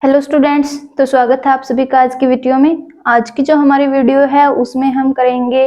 Hello students, तो स्वागत है आप सभी का आज की वीडियो में। आज की जो हमारी वीडियो है उसमें हम करेंगे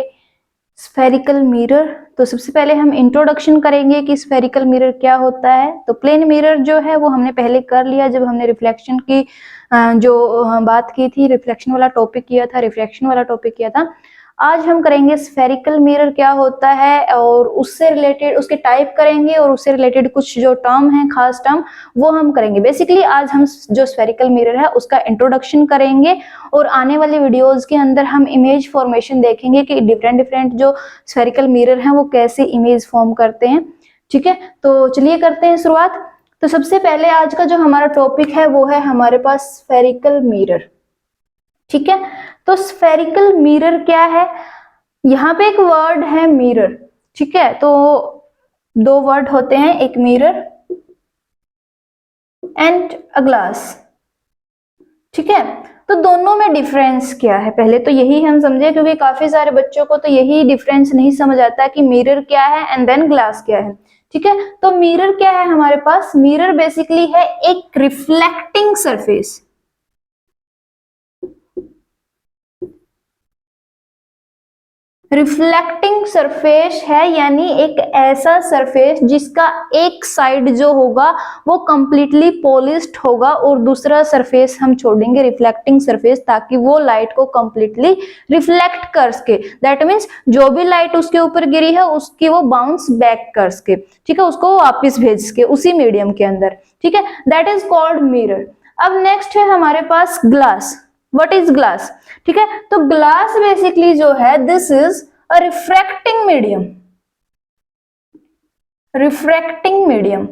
स्फेरिकल मिरर। तो सबसे पहले हम इंट्रोडक्शन करेंगे कि स्फेरिकल मिरर क्या होता है। तो प्लेन मिरर जो है वो हमने पहले कर लिया जब हमने रिफ्लेक्शन की जो बात की थी, रिफ्लेक्शन वाला टॉपिक किया था, रिफ्रैक्शन वाला टॉपिक किया था। आज हम करेंगे स्फेरिकल मिरर क्या होता है और उससे रिलेटेड उसके टाइप करेंगे और उससे रिलेटेड कुछ जो टर्म है, खास टर्म, वो हम करेंगे। बेसिकली आज हम जो स्फेरिकल मिरर है उसका इंट्रोडक्शन करेंगे और आने वाली वीडियोस के अंदर हम इमेज फॉर्मेशन देखेंगे कि डिफरेंट डिफरेंट जो स्फेरिकल मिरर हैं वो कैसे इमेज फॉर्म करते हैं। ठीक है, तो चलिए करते हैं शुरुआत। तो सबसे पहले आज का जो हमारा टॉपिक है वो है हमारे पास स्फेरिकल मिरर। ठीक है, तो स्फेरिकल मिरर क्या है? यहाँ पे एक वर्ड है मिरर। ठीक है, तो दो वर्ड होते हैं, एक मिरर एंड अ ग्लास। ठीक है, तो दोनों में डिफरेंस क्या है पहले तो यही हम समझे, क्योंकि काफी सारे बच्चों को तो यही डिफरेंस नहीं समझ आता कि मिरर क्या है एंड देन ग्लास क्या है। ठीक है, तो मिरर क्या है हमारे पास? मिरर बेसिकली है एक रिफ्लेक्टिंग सरफेस। रिफ्लेक्टिंग सरफेस है, यानी एक ऐसा सरफेस जिसका एक साइड जो होगा वो कंप्लीटली पॉलिश्ड होगा और दूसरा सरफेस हम छोड़ेंगे रिफ्लेक्टिंग सरफेस, ताकि वो लाइट को कंप्लीटली रिफ्लेक्ट कर सके। दैट मीन्स जो भी लाइट उसके ऊपर गिरी है उसकी वो बाउंस बैक कर सके। ठीक है, उसको वापस भेज सके उसी मीडियम के अंदर। ठीक है, दैट इज कॉल्ड मिरर। अब नेक्स्ट है हमारे पास ग्लास। What is glass? ठीक है, तो ग्लास बेसिकली जो है this is a refracting medium. Refracting medium.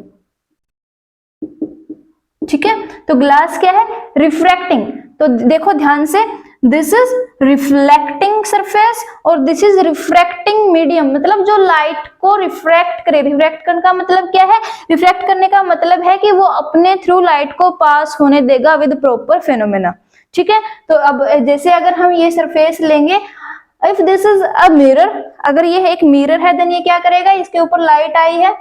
ठीक है, तो ग्लास क्या है? रिफ्रैक्टिंग। तो देखो ध्यान से, दिस इज रिफ्लेक्टिंग सरफेस और दिस इज रिफ्रैक्टिंग मीडियम। मतलब जो लाइट को रिफ्रैक्ट करे। रिफ्रैक्ट करने का मतलब क्या है? रिफ्रैक्ट करने का मतलब है कि वो अपने थ्रू लाइट को पास होने देगा विद प्रॉपर फेनोमेना। ठीक है, तो अब जैसे अगर हम ये सरफेस लेंगे, if this is a mirror, अगर ये एक मिरर है देन ये क्या करेगा? इसके ऊपर लाइट आई है।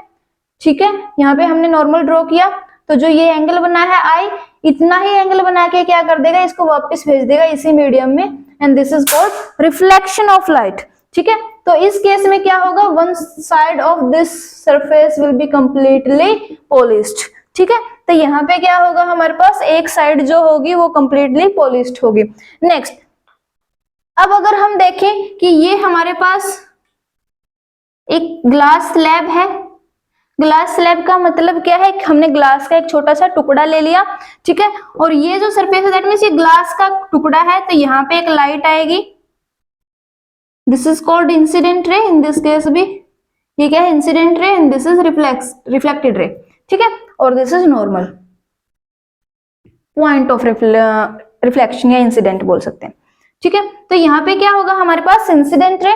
ठीक है, यहाँ पे हमने नॉर्मल ड्रॉ किया, तो जो ये एंगल बना है आई, इतना ही एंगल बना के क्या कर देगा? इसको वापस भेज देगा इसी मीडियम में, and this is called reflection of light. ठीक है, तो इस केस में क्या होगा? One side of this surface will be completely polished. ठीक है, तो यहाँ पे क्या होगा? हमारे पास एक साइड जो होगी वो कंप्लीटली पॉलिश्ड होगी। नेक्स्ट, अब अगर हम देखें कि ये हमारे पास एक ग्लास स्लैब है। ग्लास स्लैब का मतलब क्या है? हमने ग्लास का एक छोटा सा टुकड़ा ले लिया। ठीक है, और ये जो सरफेस है दैट मींस ये ग्लास का टुकड़ा है, तो यहाँ पे एक लाइट आएगी। This is called incident ray. In this case भी ये क्या है? Incident ray, and this is reflected ray. ठीक है, और this is normal point of reflection या इंसिडेंट बोल सकते हैं। ठीक है, तो यहाँ पे क्या होगा हमारे पास? इंसिडेंट रे,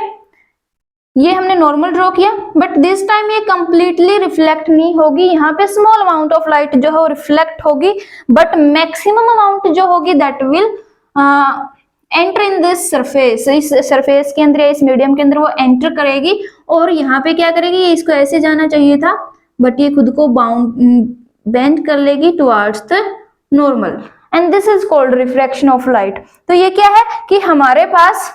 ये हमने नॉर्मल ड्रॉ किया, बट दिस टाइम ये कंप्लीटली रिफ्लेक्ट नहीं होगी। यहाँ पे स्मॉल अमाउंट ऑफ लाइट जो है वो रिफ्लेक्ट होगी, बट मैक्सिमम अमाउंट जो होगी that will enter in this surface. इस सरफेस के अंदर या इस मीडियम के अंदर वो एंटर करेगी और यहाँ पे क्या करेगी? इसको ऐसे जाना चाहिए था, बट ये खुद को बेंड कर लेगी towards the normal, and this is called refraction of light. तो ये क्या है कि हमारे पास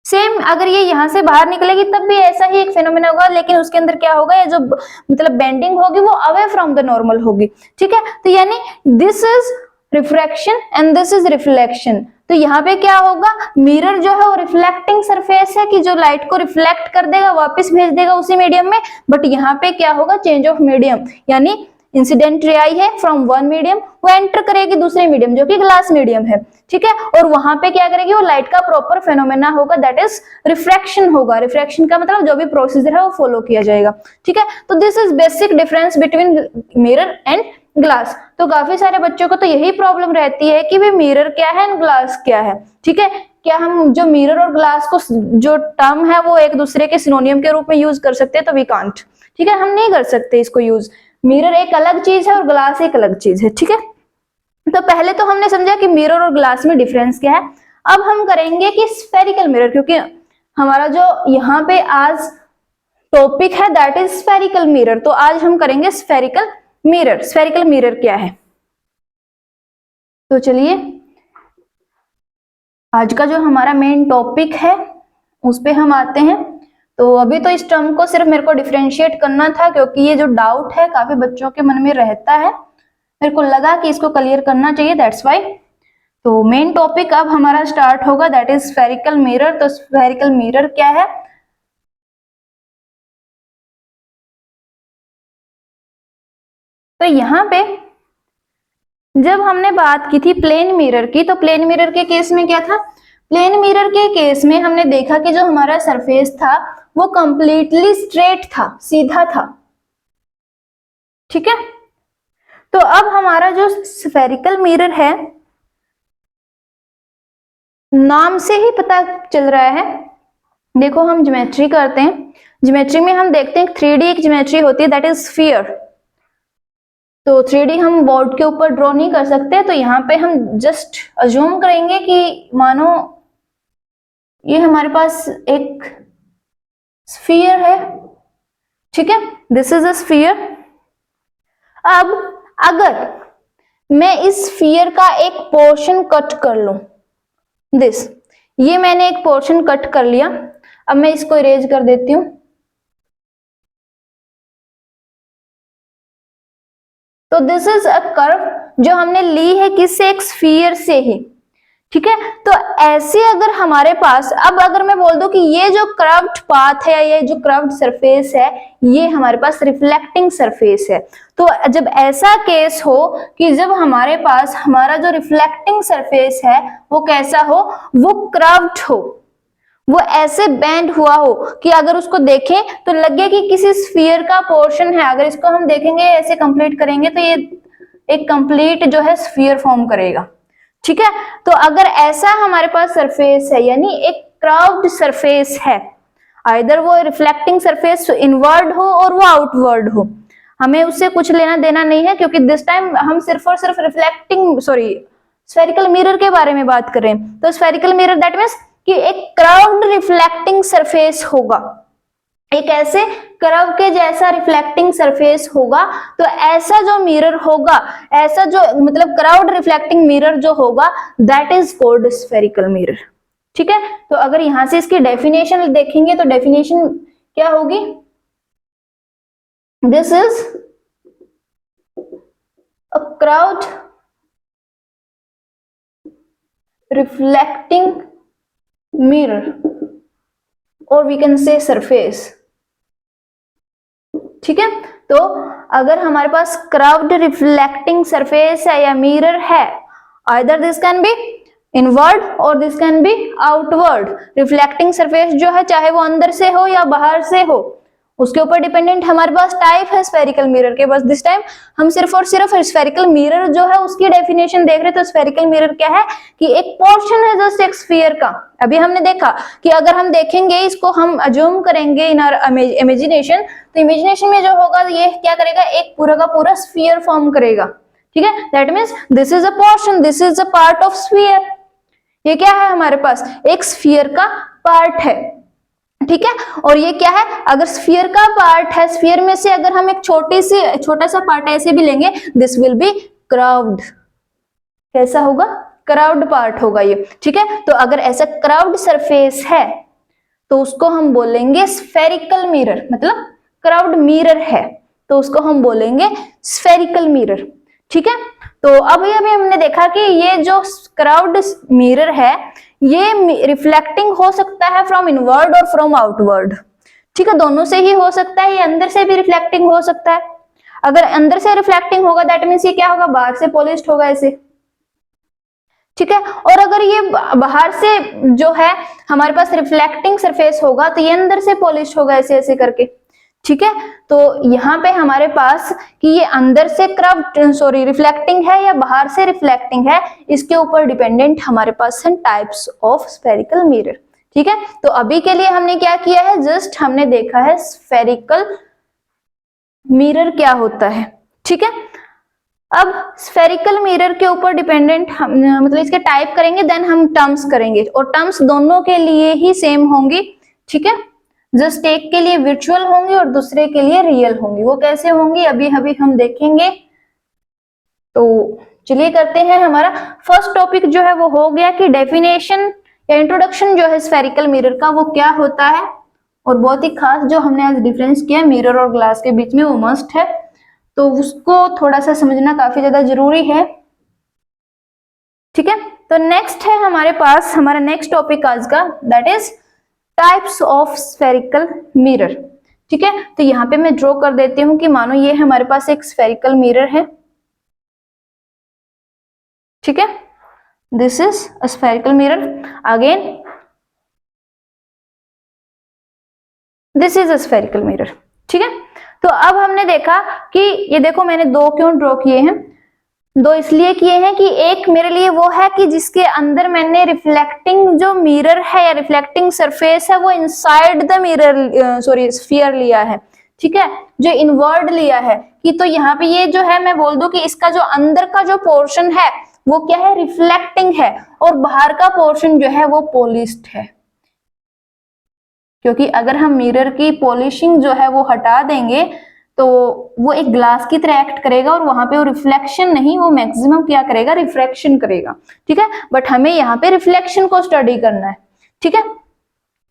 सेम, अगर ये यहां से बाहर निकलेगी तब भी ऐसा ही एक फेनोमेना होगा, लेकिन उसके अंदर क्या होगा? ये जो मतलब बेंडिंग होगी वो अवे फ्रॉम द नॉर्मल होगी। ठीक है, तो यानी this is refraction and this is reflection. तो यहाँ पे क्या होगा? मिरर जो है वो रिफ्लेक्टिंग सरफेस है कि जो लाइट को रिफ्लेक्ट कर देगा, वापस भेज देगा उसी मीडियम में, बट यहाँ पे क्या होगा? चेंज ऑफ मीडियम, यानी इंसिडेंट रे आई है फ्रॉम वन मीडियम, वो एंटर करेगी दूसरे मीडियम जो कि ग्लास मीडियम है। ठीक है, और वहां पे क्या करेगी? वो लाइट का प्रॉपर फेनोमेना होगा, दैट इज रिफ्रैक्शन होगा। रिफ्रैक्शन का मतलब जो भी प्रोसीजर है वो फॉलो किया जाएगा। ठीक है, तो this is basic difference between mirror and glass. तो काफी सारे बच्चों को तो यही प्रॉब्लम रहती है कि भाई मिरर क्या है एंड ग्लास क्या है। ठीक है, क्या हम जो मिरर और ग्लास को जो टर्म है वो एक दूसरे के सिनोनियम के रूप में यूज कर सकते हैं? तो वी कांट। ठीक है, हम नहीं कर सकते इसको यूज। मिरर एक अलग चीज है और ग्लास एक अलग चीज है। ठीक है, तो पहले तो हमने समझा कि मिरर और ग्लास में डिफरेंस क्या है। अब हम करेंगे कि स्फेरिकल मिरर, क्योंकि हमारा जो यहाँ पे आज टॉपिक है दैट इज स्फेरिकल मिरर, तो आज हम करेंगे स्फेरिकल मिरर। स्फेरिकल मिरर क्या है? तो चलिए आज का जो हमारा मेन टॉपिक है उस पे हम आते हैं। तो अभी तो इस टर्म को सिर्फ मेरे को डिफरेंशिएट करना था, क्योंकि ये जो डाउट है काफी बच्चों के मन में रहता है, मेरे को लगा कि इसको क्लियर करना चाहिए, दैट्स वाई। तो मेन टॉपिक अब हमारा स्टार्ट होगा, दैट इज स्फेरिकल मिरर। तो स्फेरिकल मिरर क्या है? तो यहाँ पे जब हमने बात की थी प्लेन मिरर की, तो प्लेन मिरर के केस में क्या था? प्लेन मिरर के केस में हमने देखा कि जो हमारा सरफेस था वो कंप्लीटली स्ट्रेट था, सीधा था, ठीक है। तो अब हमारा जो स्फेरिकल मिरर है, नाम से ही पता चल रहा है। देखो हम ज्योमेट्री करते हैं, ज्योमेट्री में हम देखते हैं 3D एक ज्योमेट्री होती है, दैट इज स्फीयर। तो 3D हम बोर्ड के ऊपर ड्रॉ नहीं कर सकते, तो यहाँ पे हम जस्ट अज्यूम करेंगे कि मानो ये हमारे पास एक स्फीयर है, ठीक है, दिस इज अ स्फीयर। अब अगर मैं इस स्फीयर का एक पोर्शन कट कर लूं, दिस, ये मैंने एक पोर्शन कट कर लिया, अब मैं इसको इरेज कर देती हूं। तो दिस इज अ कर्व जो हमने ली है किससे? एक स्फीयर से ही, ठीक है। तो ऐसे अगर हमारे पास, अब अगर मैं बोल दूं कि ये जो कर्व्ड पाथ है, ये जो कर्व्ड सरफेस है, ये हमारे पास रिफ्लेक्टिंग सरफेस है। तो जब ऐसा केस हो कि जब हमारे पास हमारा जो रिफ्लेक्टिंग सरफेस है वो कैसा हो? वो कर्व्ड हो, वो ऐसे बेंड हुआ हो कि अगर उसको देखें तो लगे कि किसी स्फीयर का पोर्शन है। अगर इसको हम देखेंगे, ऐसे कंप्लीट करेंगे तो ये एक कंप्लीट जो है स्फीयर फॉर्म करेगा, ठीक है। तो अगर ऐसा हमारे पास सरफेस है, यानी एक कर्व्ड सरफेस है, आइदर वो रिफ्लेक्टिंग सरफेस इनवर्ड हो और वो आउटवर्ड हो, हमें उससे कुछ लेना देना नहीं है, क्योंकि दिस टाइम हम सिर्फ और सिर्फ स्फेरिकल मिरर के बारे में बात कर रहे हैं। तो स्फेरिकल मिरर दैट मीन्स कि एक कर्व्ड रिफ्लेक्टिंग सरफेस होगा, एक ऐसे कर्व के जैसा रिफ्लेक्टिंग सरफेस होगा। तो ऐसा जो मिरर होगा, ऐसा जो मतलब कर्व्ड रिफ्लेक्टिंग मिरर जो होगा, that is called spherical mirror, ठीक है। तो अगर यहां से इसकी डेफिनेशन देखेंगे तो डेफिनेशन क्या होगी? This is a curved reflecting mirror, और वी कैन से सरफेस, ठीक है। तो अगर हमारे पास कर्व्ड रिफ्लेक्टिंग सरफेस है या मिरर है, either this can be inward और this can be outward. Reflecting surface जो है, चाहे वो अंदर से हो या बाहर से हो, उसके ऊपर डिपेंडेंट हमारे पास टाइप है स्फेरिकल मिरर के। बस दिस टाइम हम सिर्फ और सिर्फ स्फेरिकल मिरर जो है उसकी डेफिनेशन देख रहे। तो स्फेरिकल मिरर क्या है? कि एक पोर्शन है जस्ट एक स्फीयर का। अभी हमने देखा कि अगर हम देखेंगे, इसको हम अज्यूम करेंगे इन आवर इमेजिनेशन, तो इमेजिनेशन में जो होगा ये क्या करेगा? एक पूरा का पूरा स्फीयर फॉर्म करेगा, ठीक है। That means this is a portion, this is a part of sphere. ये क्या है? हमारे पास एक स्फीयर का पार्ट है, ठीक है। और ये क्या है? अगर स्फीयर का पार्ट है, स्फीयर में से अगर हम एक छोटा सा पार्ट ऐसे भी लेंगे, दिस विल बी कर्व्ड। कैसा होगा? कर्व्ड पार्ट होगा ये, ठीक है। तो अगर ऐसा कर्व्ड सरफेस है तो उसको हम बोलेंगे स्फेरिकल मिरर, मतलब कर्व्ड मिरर है तो उसको हम बोलेंगे स्फेरिकल मिरर, ठीक है। तो अभी हमने देखा कि ये जो कर्व्ड मिरर है ये रिफ्लेक्टिंग हो सकता है फ्रॉम इनवर्ड और फ्रॉम आउटवर्ड, ठीक है, दोनों से ही हो सकता है। ये अंदर से भी रिफ्लेक्टिंग हो सकता है। अगर अंदर से रिफ्लेक्टिंग होगा दैट मीन्स ये क्या होगा? बाहर से पॉलिश्ड होगा ऐसे, ठीक है। और अगर ये बाहर से जो है हमारे पास रिफ्लेक्टिंग सरफेस होगा तो ये अंदर से पॉलिश होगा ऐसे ऐसे करके, ठीक है। तो यहाँ पे हमारे पास कि ये अंदर से रिफ्लेक्टिंग है या बाहर से रिफ्लेक्टिंग है, इसके ऊपर डिपेंडेंट हमारे पास है टाइप्स ऑफ स्फेरिकल मिरर, ठीक है। तो अभी के लिए हमने क्या किया है? जस्ट हमने देखा है स्फेरिकल मिरर क्या होता है, ठीक है। अब स्फेरिकल मिरर के ऊपर डिपेंडेंट हम मतलब इसके टाइप करेंगे, देन हम टर्म्स करेंगे, और टर्म्स दोनों के लिए ही सेम होंगी, ठीक है। जस्ट एक के लिए वर्चुअल होंगी और दूसरे के लिए रियल होंगी। वो कैसे होंगी अभी अभी हम देखेंगे। तो चलिए करते हैं। हमारा फर्स्ट टॉपिक जो है वो हो गया कि डेफिनेशन या इंट्रोडक्शन जो है स्फेरिकल मिरर का वो क्या होता है, और बहुत ही खास जो हमने आज डिफरेंस किया मिरर और ग्लास के बीच में वो मस्ट है, तो उसको थोड़ा सा समझना काफी ज्यादा जरूरी है। ठीक है, तो नेक्स्ट है हमारे पास हमारा नेक्स्ट टॉपिक आज का, that is types of spherical mirror. ठीक है, तो यहाँ पे मैं ड्रॉ कर देती हूँ कि मानो ये हमारे पास एक स्फेरिकल मिरर है। ठीक है, this is a spherical mirror, again this is a spherical mirror. ठीक है, तो अब हमने देखा कि ये देखो मैंने दो क्यों ड्रॉ किए हैं, दो इसलिए किए हैं कि एक मेरे लिए वो है कि जिसके अंदर मैंने रिफ्लेक्टिंग जो मिरर है या रिफ्लेक्टिंग सरफेस है वो inside the mirror sorry sphere लिया है। ठीक है, जो इनवर्ड लिया है कि तो यहाँ पे ये जो है मैं बोल दूं कि इसका जो अंदर का जो पोर्शन है वो क्या है, रिफ्लेक्टिंग है, और बाहर का पोर्शन जो है वो पॉलिश्ड है। क्योंकि अगर हम मिरर की पॉलिशिंग जो है वो हटा देंगे तो वो एक ग्लास की तरह एक्ट करेगा, और वहां पे वो रिफ्लेक्शन नहीं, वो मैक्सिमम क्या करेगा, रिफ्रैक्शन करेगा। ठीक है, बट हमें यहाँ पे रिफ्लेक्शन को स्टडी करना है। ठीक है,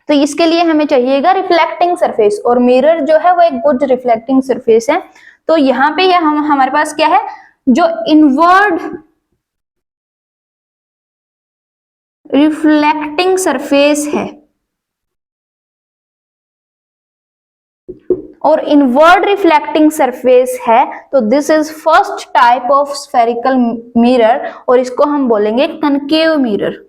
तो इसके लिए हमें चाहिएगा रिफ्लेक्टिंग सरफेस, और मिरर जो है वो एक गुड रिफ्लेक्टिंग सरफेस है। तो यहाँ पे हम हमारे पास क्या है, जो इनवर्ड रिफ्लेक्टिंग सरफेस है और इनवर्ड रिफ्लेक्टिंग सरफेस है, तो this is first type of spherical mirror, और इसको हम बोलेंगे कनकेव मिरर।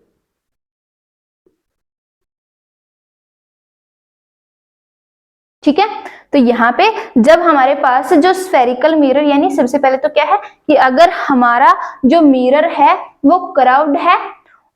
ठीक है, तो यहाँ पे जब हमारे पास जो स्फेरिकल मिरर, यानी सबसे पहले तो क्या है कि अगर हमारा जो मिरर है वो कर्व्ड है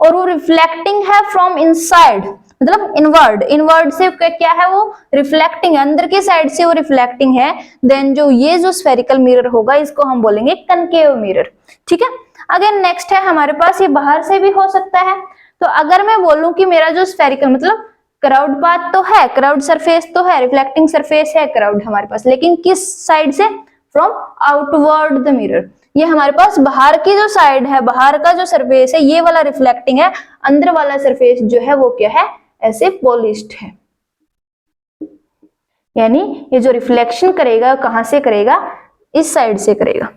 और वो रिफ्लेक्टिंग है फ्रॉम इनसाइड, मतलब इनवर्ड, इनवर्ड से क्या है, वो रिफ्लेक्टिंग है, अंदर की साइड से वो रिफ्लेक्टिंग है, देन जो ये जो स्फेरिकल मिरर होगा इसको हम बोलेंगे कनकेव मिरर। ठीक है, अगेन नेक्स्ट है हमारे पास, ये बाहर से भी हो सकता है। तो अगर मैं बोलूं कि मेरा जो स्फेरिकल मतलब क्राउड पाथ तो है, क्राउड सरफेस तो है, रिफ्लेक्टिंग सरफेस है क्राउड हमारे पास, लेकिन किस साइड से, फ्रॉम आउटवर्ड द मिरर, ये हमारे पास बाहर की जो साइड है, बाहर का जो सरफेस है ये वाला रिफ्लेक्टिंग है, अंदर वाला सरफेस जो है वो क्या है, ऐसे पॉलिश्ड है। यानी ये जो रिफ्लेक्शन करेगा कहां से करेगा, इस साइड से करेगा।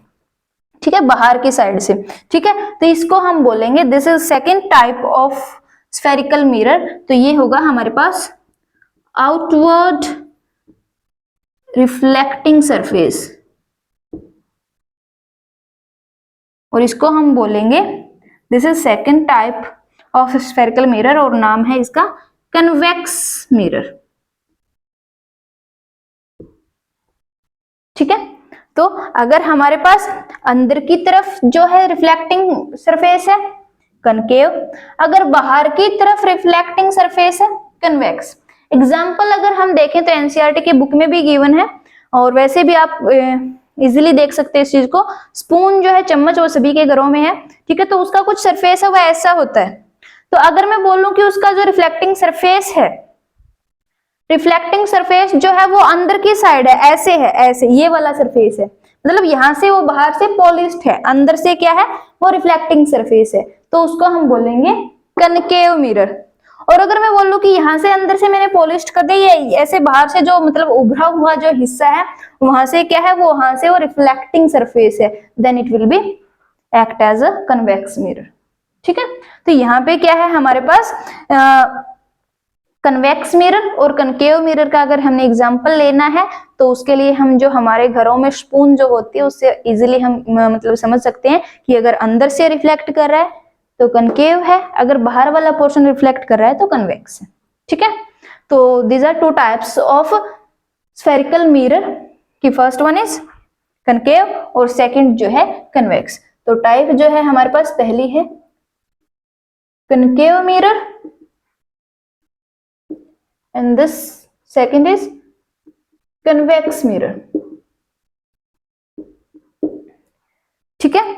ठीक है, बाहर की साइड से। ठीक है, तो इसको हम बोलेंगे this is second type of spherical mirror, तो ये होगा हमारे पास आउटवर्ड रिफ्लेक्टिंग सरफेस, और इसको हम बोलेंगे this is second type of spherical mirror, और नाम है इसका कन्वेक्स मिरर। ठीक है, तो अगर हमारे पास अंदर की तरफ जो है रिफ्लेक्टिंग सरफेस है कनकेव, अगर बाहर की तरफ रिफ्लेक्टिंग सरफेस है कन्वेक्स। एग्जाम्पल अगर हम देखें तो एनसीईआरटी की बुक में भी गिवन है, और वैसे भी आप इजीली देख सकते हैं इस चीज को। स्पून जो है, चम्मच, वो सभी के घरों में है। ठीक है, तो उसका कुछ सरफेस है वो ऐसा होता है। तो अगर मैं बोलूं कि उसका जो रिफ्लेक्टिंग सरफेस है, रिफ्लेक्टिंग सरफेस जो है वो अंदर की साइड है, ऐसे है, ऐसे ये वाला सरफेस है, मतलब यहां से वो बाहर से पॉलिश्ड है, अंदर से क्या है, वो रिफ्लेक्टिंग सरफेस है, तो उसको हम बोलेंगे कनकेव मिरर। और अगर मैं बोलूं कि यहाँ से अंदर से मैंने पॉलिश्ड कर दिया, ये ऐसे बाहर से जो मतलब उभरा हुआ जो हिस्सा है वहां से क्या है, वो वहां से वो रिफ्लेक्टिंग सरफेस है, then it will be act as a convex mirror. ठीक है, तो यहाँ पे क्या है हमारे पास कन्वेक्स मिरर और कनकेव मिरर का अगर हमने एग्जांपल लेना है तो उसके लिए हम जो हमारे घरों में स्पून जो होती है उससे इजीली हम मतलब समझ सकते हैं कि अगर अंदर से रिफ्लेक्ट कर रहा है तो कनकेव है, अगर बाहर वाला पोर्शन रिफ्लेक्ट कर रहा है तो कन्वेक्स है। ठीक है, तो these are two types of spherical mirror, की फर्स्ट वन इज कनकेव और सेकंड जो है कन्वेक्स। तो टाइप जो है हमारे पास पहली है concave mirror and this second is convex mirror। ठीक है,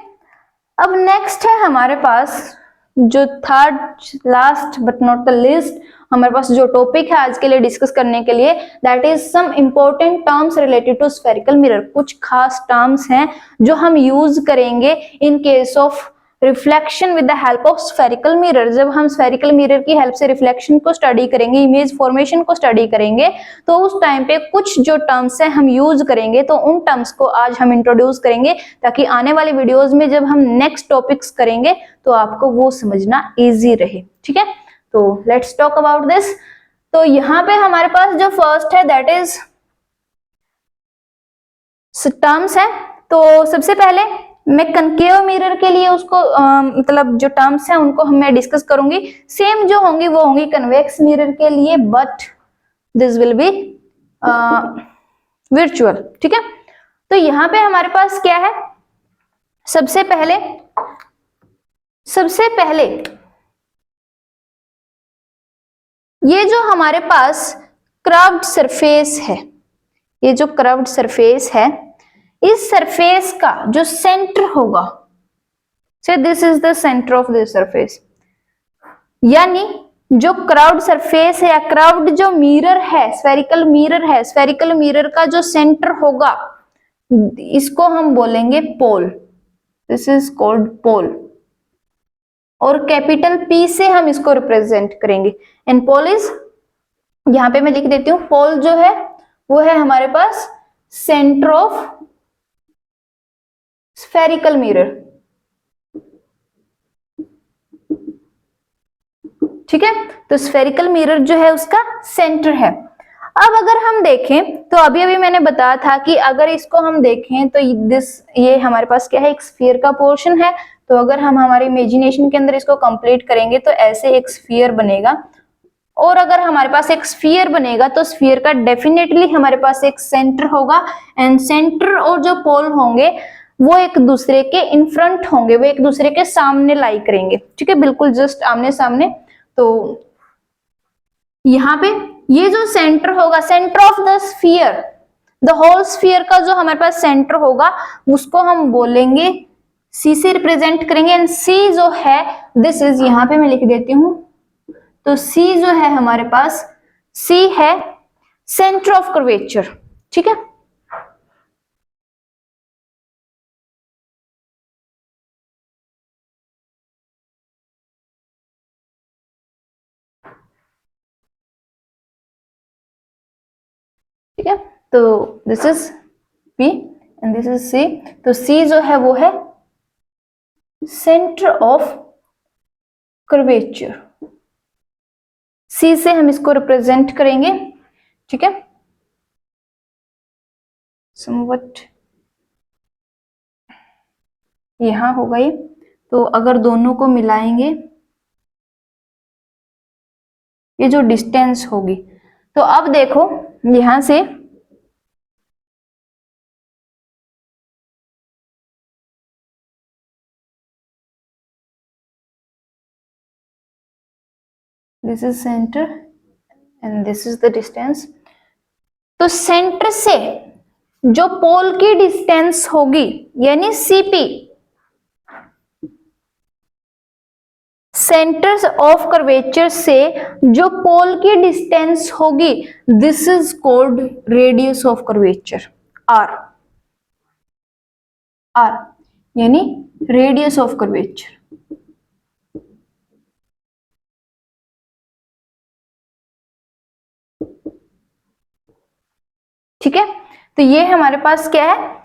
अब नेक्स्ट है हमारे पास जो third last but not the least हमारे पास जो टॉपिक है आज के लिए डिस्कस करने के लिए, that is some important terms related to spherical mirror. कुछ खास टर्म्स हैं जो हम यूज करेंगे in case of reflection with the help of spherical mirror. जब हम स्फेरिकल मिरर की हेल्प से रिफ्लेक्शन को स्टडी करेंगे, इमेज फॉर्मेशन को स्टडी करेंगे, तो उस टाइम पे कुछ जो टर्म्स है हम यूज करेंगे। तो उन टर्म्स को आज हम इंट्रोड्यूस करेंगे ताकि आने वाली वीडियोस में जब हम नेक्स्ट टॉपिक्स करेंगे तो आपको वो समझना इजी रहे। ठीक है, तो लेट्स टॉक अबाउट दिस। तो यहाँ पे हमारे पास जो फर्स्ट है दैट इज टर्म्स है। तो सबसे पहले मैं कनकेव मिरर के लिए उसको मतलब जो टर्म्स हैं उनको मैं डिस्कस करूंगी। सेम जो होंगी वो होंगी कन्वेक्स मिरर के लिए, but this will be virtual. ठीक है, तो यहाँ पे हमारे पास क्या है, सबसे पहले ये जो हमारे पास कर्व्ड सरफेस है, ये जो कर्व्ड सरफेस है, इस सरफेस का जो सेंटर होगा, से this is the centre of this surface, यानी जो कर्व्ड सरफेस है या कर्व्ड जो मिरर है, स्फेरिकल मिरर है, स्फेरिकल मिरर का जो सेंटर होगा इसको हम बोलेंगे पोल। दिस इज कॉल्ड पोल, और कैपिटल P से हम इसको रिप्रेजेंट करेंगे। एंड पोल इज, यहां पे मैं लिख देती हूँ, पोल जो है वो है हमारे पास सेंटर ऑफ स्फेरिकल मिरर। ठीक है, तो स्फेरिकल मिरर जो है उसका सेंटर है। अब अगर हम देखें तो अभी मैंने बताया था कि अगर इसको हम देखें तो ये हमारे पास क्या है, एक स्फीयर का पोर्शन है। तो अगर हम हमारे इमेजिनेशन के अंदर इसको कंप्लीट करेंगे तो ऐसे एक स्फीयर बनेगा, और अगर हमारे पास एक स्फीयर बनेगा तो स्फीयर का डेफिनेटली हमारे पास एक सेंटर होगा, एंड सेंटर और जो पोल होंगे वो एक दूसरे के इन फ्रंट होंगे, वो एक दूसरे के सामने लाई करेंगे। ठीक है, बिल्कुल जस्ट आमने सामने। तो यहाँ पे ये जो सेंटर होगा, centre of the sphere, the whole sphere का जो हमारे पास सेंटर होगा उसको हम बोलेंगे C से रिप्रेजेंट करेंगे। एंड C जो है दिस इज, यहाँ पे मैं लिख देती हूँ, तो C जो है हमारे पास, C है सेंटर ऑफ कर्वेचर। ठीक है, ठीक है, तो this is P and this is C। तो C जो है वो है सेंटर ऑफ कर्वेचर, C से हम इसको रिप्रेजेंट करेंगे। ठीक है, समवट यहां होगा ये। तो अगर दोनों को मिलाएंगे, ये जो डिस्टेंस होगी, तो अब देखो यहां से this is centre and this is the distance. तो सेंटर से जो पोल की डिस्टेंस होगी यानी CP, सेंटर ऑफ कर्वेचर से जो पोल की डिस्टेंस होगी, this is called radius of curvature, R यानी रेडियस ऑफ कर्वेचर। ठीक है, तो ये हमारे पास क्या है,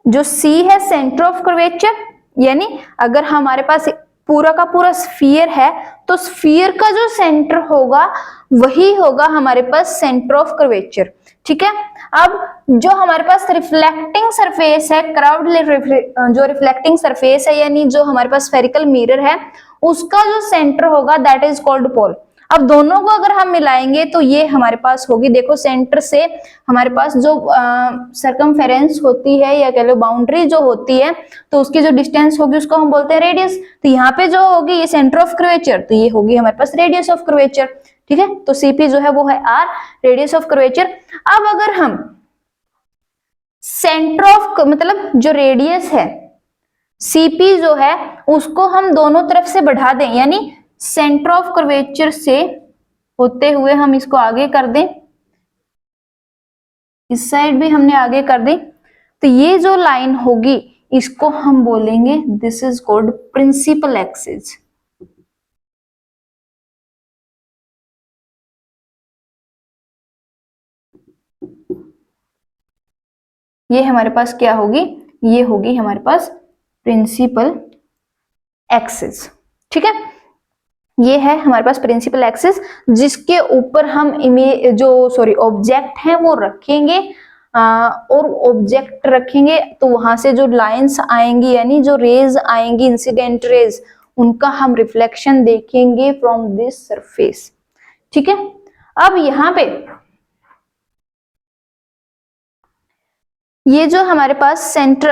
जो C है सेंटर ऑफ कर्वेचर, यानी अगर हमारे पास पूरा का पूरा स्फीयर है तो स्फीयर का जो सेंटर होगा वही होगा हमारे पास सेंटर ऑफ कर्वेचर। ठीक है, अब जो हमारे पास रिफ्लेक्टिंग सरफेस है, कर्व्ड जो रिफ्लेक्टिंग सरफेस है, यानी जो हमारे पास स्फेरिकल मिरर है, उसका जो सेंटर होगा दैट इज कॉल्ड पोल। अब दोनों को अगर हम मिलाएंगे तो ये हमारे पास होगी, देखो सेंटर से हमारे पास जो सरकमफेरेंस होती है या कह लो बाउंड्री जो होती है, तो उसकी जो डिस्टेंस होगी उसको हम बोलते हैं रेडियस। तो यहाँ पे जो होगी ये सेंटर ऑफ कर्वेचर, तो ये होगी हमारे पास रेडियस ऑफ कर्वेचर। ठीक है, तो CP जो है वो है R, रेडियस ऑफ कर्वेचर। अब अगर हम सेंटर ऑफ मतलब जो रेडियस है, सीपी जो है उसको हम दोनों तरफ से बढ़ा दें, यानी सेंटर ऑफ कर्वेचर से होते हुए हम इसको आगे कर दें, इस साइड भी हमने आगे कर दी, तो ये जो लाइन होगी इसको हम बोलेंगे this is called principal axis. ये हमारे पास क्या होगी, ये होगी हमारे पास प्रिंसिपल एक्सिस। ठीक है, ये है हमारे पास प्रिंसिपल एक्सिस जिसके ऊपर हम ऑब्जेक्ट है वो रखेंगे, और ऑब्जेक्ट रखेंगे तो वहां से जो लाइंस आएंगी यानी जो रेज आएंगी इंसिडेंट रेज, उनका हम रिफ्लेक्शन देखेंगे फ्रॉम दिस सरफेस। ठीक है, अब यहाँ पे ये जो हमारे पास सेंटर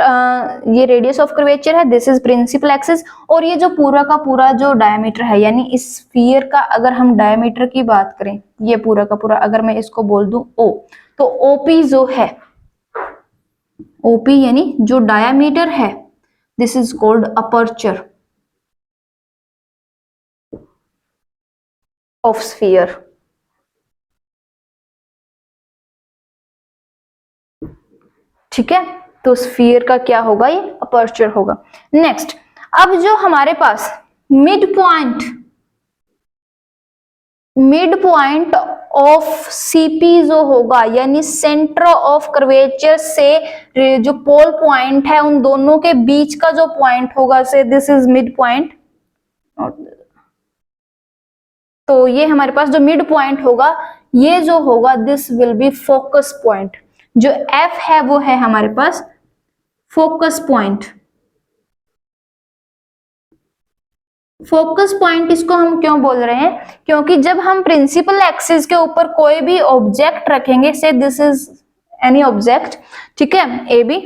ये रेडियस ऑफ कर्वेचर है, दिस इज प्रिंसिपल एक्सिस, और ये जो पूरा का पूरा जो डायमीटर है यानी इस स्फीयर का अगर हम डायमीटर की बात करें, ये पूरा का पूरा अगर मैं इसको बोल दूं O, तो OP जो है, OP यानी जो डायमीटर है, this is called aperture of sphere. ठीक है, तो स्फीयर का क्या होगा, ये अपर्चर होगा। नेक्स्ट, अब जो हमारे पास मिड पॉइंट ऑफ सीपी जो होगा यानी सेंटर ऑफ कर्वेचर से जो पोल पॉइंट है उन दोनों के बीच का जो पॉइंट होगा, से दिस इज मिड पॉइंट, तो ये हमारे पास जो मिड पॉइंट होगा, ये जो होगा this will be focus point. जो F है वो है हमारे पास फोकस पॉइंट। फोकस पॉइंट इसको हम क्यों बोल रहे हैं, क्योंकि जब हम प्रिंसिपल एक्सिस के ऊपर कोई भी ऑब्जेक्ट रखेंगे, से दिस इज एनी ऑब्जेक्ट, ठीक है, ए बी,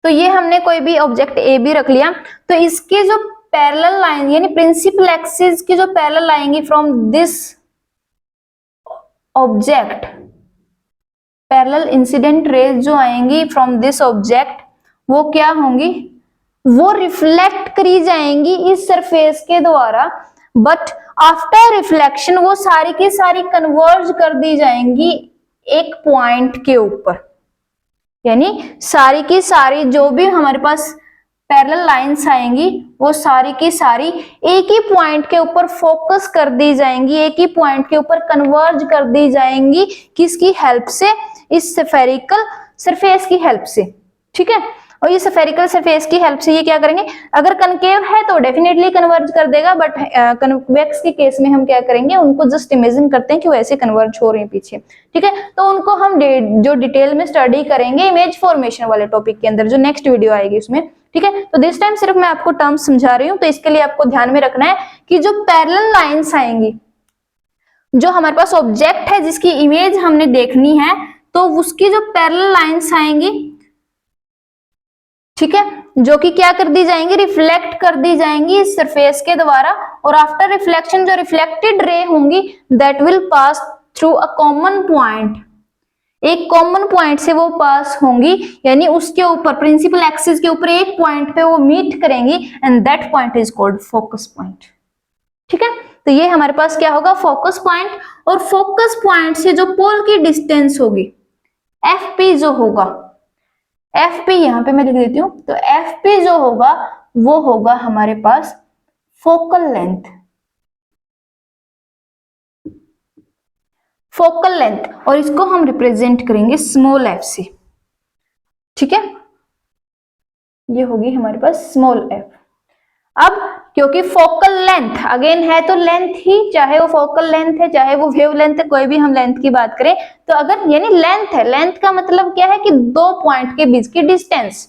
तो ये हमने कोई भी ऑब्जेक्ट ए बी रख लिया, तो इसके जो पैरेलल लाइन यानी प्रिंसिपल एक्सिस की जो पैरेलल आएंगी from this object, parallel incident raise जो आएंगी फ्रॉम दिस ऑब्जेक्ट, वो क्या होंगी, वो रिफ्लेक्ट करी जाएंगी इस सरफेस के द्वारा, बट आफ्टर रिफ्लेक्शन वो सारी की सारी कन्वर्ज कर दी जाएंगी एक पॉइंट के ऊपर, यानी सारी की सारी जो भी हमारे पास पैरेलल लाइंस आएंगी वो सारी की सारी एक ही पॉइंट के ऊपर फोकस कर दी जाएंगी, एक ही पॉइंट के ऊपर कन्वर्ज कर दी जाएंगी, किसकी हेल्प से, इस स्फेरिकल सरफेस की हेल्प से। ठीक है, और ये स्फेरिकल सरफेस की हेल्प से ये क्या करेंगे, अगर कनकेव है तो डेफिनेटली कन्वर्ज कर देगा, बट कन्वेक्स के केस में हम क्या करेंगे, उनको जस्ट इमेजिन करते हैं कि वो ऐसे कन्वर्ज हो रहे हैं पीछे। ठीक है, तो उनको हम जो डिटेल में स्टडी करेंगे इमेज फॉर्मेशन वाले टॉपिक के अंदर, जो नेक्स्ट वीडियो आएगी उसमें। ठीक है, तो दिस टाइम सिर्फ मैं आपको टर्म्स समझा रही हूँ, तो इसके लिए आपको ध्यान में रखना है कि जो पैरेलल लाइंस आएंगी, जो हमारे पास ऑब्जेक्ट है जिसकी इमेज हमने देखनी है, तो उसकी जो पैरेलल लाइंस आएंगी, ठीक है, जो कि क्या कर दी जाएंगी, रिफ्लेक्ट कर दी जाएंगी इस सरफेस के द्वारा, और आफ्टर रिफ्लेक्शन जो रिफ्लेक्टेड रे होंगी that will pass through a common point, एक कॉमन पॉइंट से वो पास होंगी, यानी उसके ऊपर प्रिंसिपल एक्सिस के ऊपर एक पॉइंट पे वो मीट करेंगी, and that point is called focus point. ठीक है, तो ये हमारे पास क्या होगा, फोकस पॉइंट, और फोकस पॉइंट से जो पोल की डिस्टेंस होगी FP जो होगा, FP यहां पे मैं लिख देती हूं, तो FP जो होगा वो होगा हमारे पास फोकल लेंथ, फोकल लेंथ, और इसको हम रिप्रेजेंट करेंगे स्मॉल f से। ठीक है, ये होगी हमारे पास स्मॉल f। अब क्योंकि फोकल लेंथ अगेन है तो लेंथ ही, चाहे वो फोकल लेंथ है चाहे वो वेव लेंथ है, कोई भी हम लेंथ की बात करें तो अगर यानी लेंथ है, लेंथ का मतलब क्या है कि दो पॉइंट के बीच की डिस्टेंस,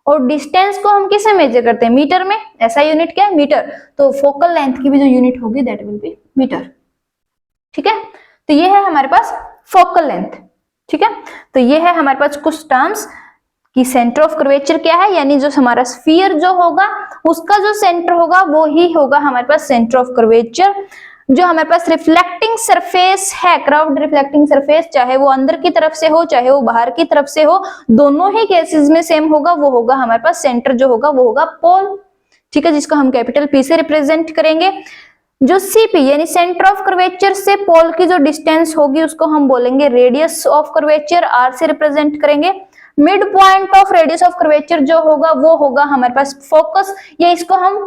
और डिस्टेंस को हम किसे मेजर करते हैं, मीटर में, ऐसा यूनिट क्या है, मीटर, तो फोकल लेंथ की भी जो यूनिट होगी दैट विल बी मीटर। ठीक है, तो ये है हमारे पास फोकल लेंथ। ठीक है, तो ये है हमारे पास कुछ टर्म्स कि सेंटर ऑफ कर्वेचर क्या है, यानी जो हमारा स्फीयर जो होगा उसका जो सेंटर होगा वो ही होगा हमारे पास सेंटर ऑफ कर्वेचर। जो हमारे पास रिफ्लेक्टिंग सरफेस है, कर्व्ड रिफ्लेक्टिंग सरफेस, चाहे वो अंदर की तरफ से हो चाहे वो बाहर की तरफ से हो, दोनों ही केसेस में सेम होगा, वो होगा हमारे पास सेंटर जो होगा वो होगा पोल, ठीक है, जिसको हम कैपिटल पी से रिप्रेजेंट करेंगे। जो सीपी यानी सेंटर ऑफ कर्वेचर से पोल की जो डिस्टेंस होगी उसको हम बोलेंगे रेडियस ऑफ कर्वेचर, आर से रिप्रेजेंट करेंगे। Mid point of radius of curvature जो होगा वो होगा हमारे पास फोकस, या इसको हम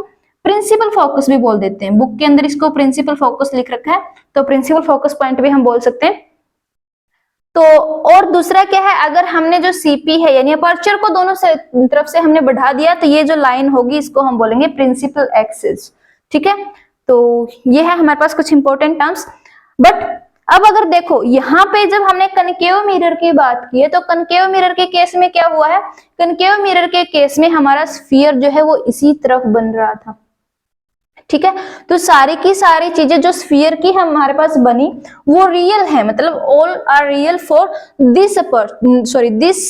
प्रिंसिपल फोकस भी बोल देते हैं, बुक के अंदर इसको प्रिंसिपल फोकस लिख रखा है तो प्रिंसिपल फोकस पॉइंट भी हम बोल सकते हैं। तो और दूसरा क्या है, अगर हमने जो सीपी है यानी अपर्चर को दोनों से तरफ से हमने बढ़ा दिया तो ये जो लाइन होगी इसको हम बोलेंगे प्रिंसिपल एक्सिस, ठीक है। तो ये है हमारे पास कुछ इंपॉर्टेंट टर्म्स। बट अब अगर देखो यहाँ पे जब हमने कनकेव मिरर की बात की है तो कनकेव मिरर के केस में क्या हुआ है, कनकेव मिरर के केस में हमारा स्फीयर जो है वो इसी तरफ बन रहा था, ठीक है। तो सारी की सारी चीजें जो स्फीयर की हमारे पास बनी वो रियल है, मतलब all are real for this this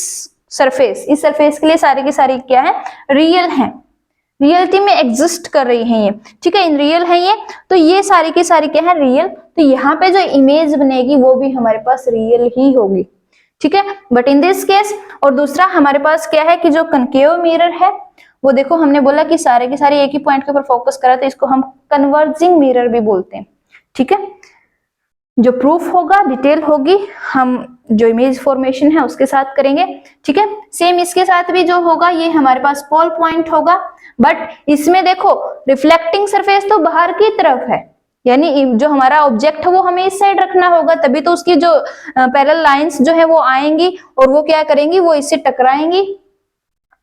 surface, इस सरफेस के लिए सारी की सारी क्या है, रियल है, रियलिटी में एग्जिस्ट कर रही है ये, ठीक है, इन रियल है ये। तो ये सारी की सारी क्या है, रियल। तो यहाँ पे जो इमेज बनेगी वो भी हमारे पास रियल ही होगी, ठीक है। बट इन दिस केस, और दूसरा हमारे पास क्या है कि जो कनकेव मिरर है वो देखो हमने बोला कि सारे के सारे एक ही पॉइंट के ऊपर फोकस करा, तो इसको हम कन्वर्जिंग मिरर भी बोलते हैं, ठीक है। जो प्रूफ होगा, डिटेल होगी, हम जो इमेज फॉर्मेशन है उसके साथ करेंगे, ठीक है। सेम इसके साथ भी जो होगा ये हमारे पास पोल पॉइंट होगा, बट इसमें देखो रिफ्लेक्टिंग सरफेस तो बाहर की तरफ है, यानी जो हमारा ऑब्जेक्ट है वो हमें इस साइड रखना होगा, तभी तो उसकी जो पैरेलल लाइंस जो है वो आएंगी और वो क्या करेंगी, वो इससे टकराएंगी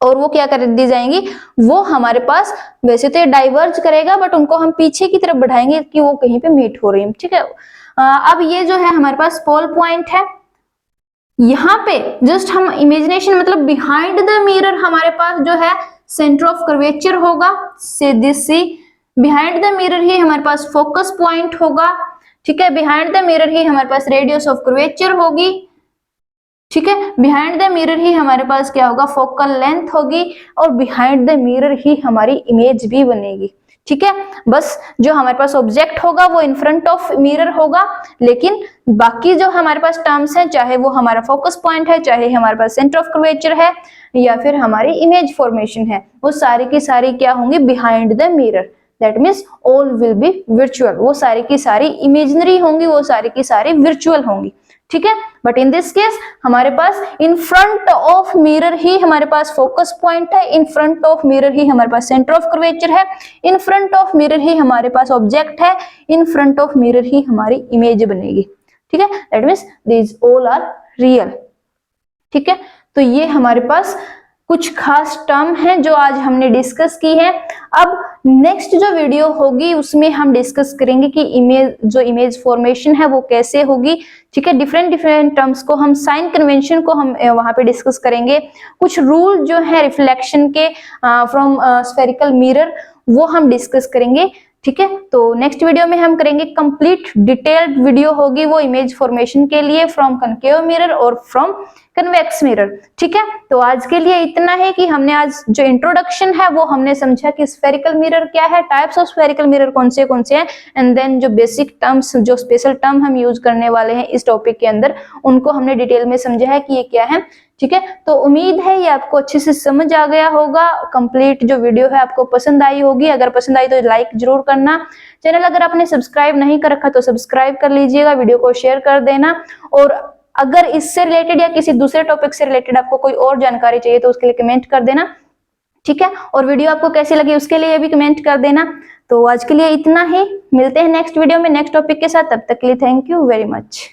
और वो क्या कर दी जाएंगी, वो हमारे पास वैसे तो ये डाइवर्ज करेगा बट उनको हम पीछे की तरफ बढ़ाएंगे कि वो कहीं पे मीट हो रही है, ठीक है। अब ये जो है हमारे पास पोल पॉइंट है, यहाँ पे जस्ट हम इमेजिनेशन मतलब बिहाइंड द मिरर हमारे पास जो है सेंटर ऑफ कर्वेचर होगा, से this see behind the mirror ही हमारे पास फोकस पॉइंट होगा, ठीक है। बिहाइंड द मिरर ही हमारे पास रेडियस ऑफ कर्वेचर होगी, ठीक है। बिहाइंड द मिरर ही हमारे पास क्या होगा, फोकल लेंथ होगी, और बिहाइंड द मिरर ही हमारी इमेज भी बनेगी, ठीक है। बस जो हमारे पास ऑब्जेक्ट होगा वो इन फ्रंट ऑफ मिरर होगा, लेकिन बाकी जो हमारे पास टर्म्स हैं, चाहे वो हमारा फोकस पॉइंट है, चाहे हमारे पास सेंटर ऑफ कर्वेचर है, या फिर हमारी इमेज फॉर्मेशन है, वो सारी की सारी क्या होंगी, behind the mirror. That means all will be virtual, वो सारी की सारी इमेजिनरी होंगी, वो सारी की सारी वर्चुअल होंगी, ठीक है। बट इन दिस केस हमारे पास इन फ्रंट ऑफ मिरर ही हमारे पास फोकस पॉइंट है, इन फ्रंट ऑफ मिरर ही हमारे पास सेंटर ऑफ कर्वेचर है, इन फ्रंट ऑफ मिरर ही हमारे पास ऑब्जेक्ट है, इन फ्रंट ऑफ मिरर ही हमारी इमेज बनेगी, ठीक है। That means these all are real, ठीक है। तो ये हमारे पास कुछ खास टर्म हैं जो आज हमने डिस्कस की है। अब नेक्स्ट जो वीडियो होगी उसमें हम डिस्कस करेंगे कि इमेज फॉर्मेशन है वो कैसे होगी, ठीक है। डिफरेंट टर्म्स को हम साइन कन्वेंशन को हम वहां पे डिस्कस करेंगे, कुछ रूल जो है रिफ्लेक्शन के फ्रॉम स्फेरिकल मिरर वो हम डिस्कस करेंगे, ठीक है। तो नेक्स्ट वीडियो में हम करेंगे कंप्लीट डिटेल्ड वीडियो होगी वो इमेज फॉर्मेशन के लिए फ्रॉम कनकेव मिरर और फ्रॉम कन्वेक्स मिरर, ठीक है। तो आज के लिए इतना है कि हमने आज जो इंट्रोडक्शन है वो हमने समझा कि स्फेरिकल मिरर क्या है, टाइप्स ऑफ स्फेरिकल मिरर कौन से हैं, एंड देन जो बेसिक टर्म्स, जो स्पेशल टर्म हम यूज करने वाले हैं इस टॉपिक के अंदर, उनको हमने डिटेल में समझा है कि ये क्या है, ठीक है। तो उम्मीद है ये आपको अच्छे से समझ आ गया होगा, कंप्लीट जो वीडियो है आपको पसंद आई होगी। अगर पसंद आई तो लाइक जरूर करना, चैनल अगर आपने सब्सक्राइब नहीं कर रखा तो सब्सक्राइब कर लीजिएगा, वीडियो को शेयर कर देना, और अगर इससे रिलेटेड या किसी दूसरे टॉपिक से रिलेटेड आपको कोई और जानकारी चाहिए तो उसके लिए कमेंट कर देना, ठीक है। और वीडियो आपको कैसी लगी उसके लिए भी कमेंट कर देना। तो आज के लिए इतना ही, मिलते हैं नेक्स्ट वीडियो में नेक्स्ट टॉपिक के साथ, तब तक के लिए थैंक यू वेरी मच।